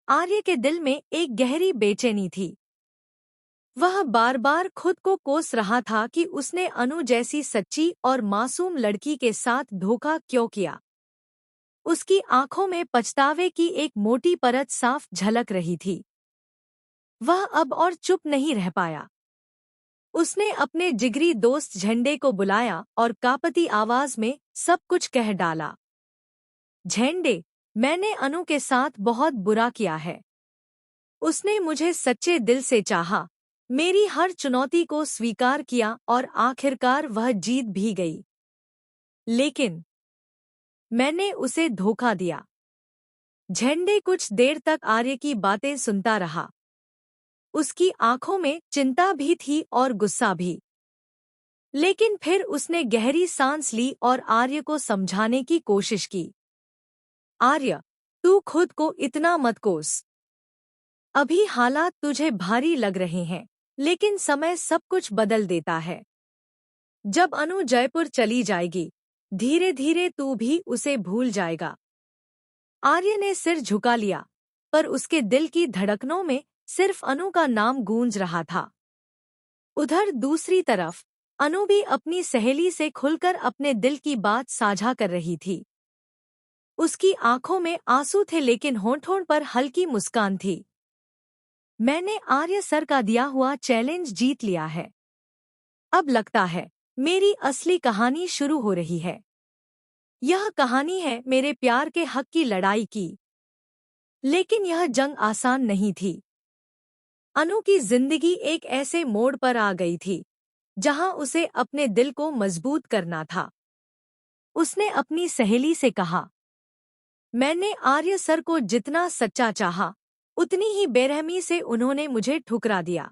आर्य के दिल में एक गहरी बेचैनी थी। वह बार बार खुद को कोस रहा था कि उसने अनु जैसी सच्ची और मासूम लड़की के साथ धोखा क्यों किया। उसकी आंखों में पछतावे की एक मोटी परत साफ झलक रही थी। वह अब और चुप नहीं रह पाया। उसने अपने जिगरी दोस्त झंडे को बुलाया और कांपती आवाज में सब कुछ कह डाला। झंडे, मैंने अनु के साथ बहुत बुरा किया है। उसने मुझे सच्चे दिल से चाहा, मेरी हर चुनौती को स्वीकार किया और आखिरकार वह जीत भी गई। लेकिन मैंने उसे धोखा दिया। झंडे कुछ देर तक आर्य की बातें सुनता रहा। उसकी आंखों में चिंता भी थी और गुस्सा भी। लेकिन फिर उसने गहरी सांस ली और आर्य को समझाने की कोशिश की। आर्य, तू खुद को इतना मत कोस। अभी हालात तुझे भारी लग रहे हैं, लेकिन समय सब कुछ बदल देता है। जब अनु जयपुर चली जाएगी, धीरे धीरे तू भी उसे भूल जाएगा। आर्य ने सिर झुका लिया, पर उसके दिल की धड़कनों में सिर्फ अनु का नाम गूंज रहा था। उधर दूसरी तरफ अनु भी अपनी सहेली से खुलकर अपने दिल की बात साझा कर रही थी। उसकी आंखों में आंसू थे, लेकिन होंठों पर हल्की मुस्कान थी। मैंने आर्य सर का दिया हुआ चैलेंज जीत लिया है। अब लगता है मेरी असली कहानी शुरू हो रही है। यह कहानी है मेरे प्यार के हक की लड़ाई की। लेकिन यह जंग आसान नहीं थी। अनु की जिंदगी एक ऐसे मोड़ पर आ गई थी जहां उसे अपने दिल को मजबूत करना था। उसने अपनी सहेली से कहा, मैंने आर्य सर को जितना सच्चा चाहा, उतनी ही बेरहमी से उन्होंने मुझे ठुकरा दिया।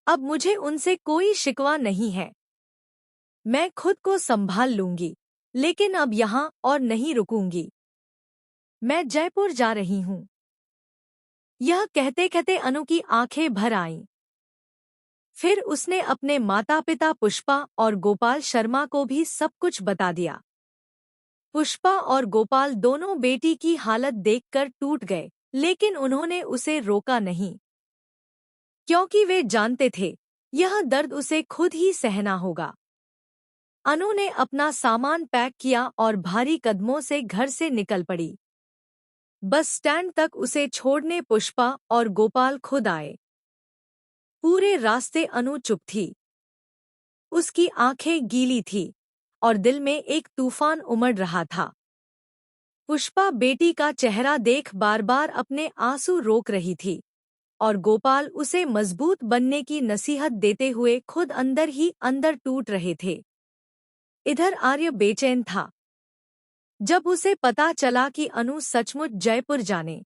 अब मुझे उनसे कोई शिकवा नहीं है। मैं खुद को संभाल लूंगी, लेकिन अब यहाँ और नहीं रुकूंगी। मैं जयपुर जा रही हूँ। यह कहते कहते अनु की आंखें भर आईं। फिर उसने अपने माता पिता पुष्पा और गोपाल शर्मा को भी सब कुछ बता दिया। पुष्पा और गोपाल दोनों बेटी की हालत देखकर टूट गए, लेकिन उन्होंने उसे रोका नहीं, क्योंकि वे जानते थे यह दर्द उसे खुद ही सहना होगा। अनु ने अपना सामान पैक किया और भारी कदमों से घर से निकल पड़ी। बस स्टैंड तक उसे छोड़ने पुष्पा और गोपाल खुद आए। पूरे रास्ते अनु चुप थी। उसकी आंखें गीली थी और दिल में एक तूफान उमड़ रहा था। पुष्पा बेटी का चेहरा देख बार बार अपने आंसू रोक रही थी और गोपाल उसे मजबूत बनने की नसीहत देते हुए खुद अंदर ही अंदर टूट रहे थे। इधर आर्य बेचैन था। जब उसे पता चला कि अनु सचमुच जयपुर जाने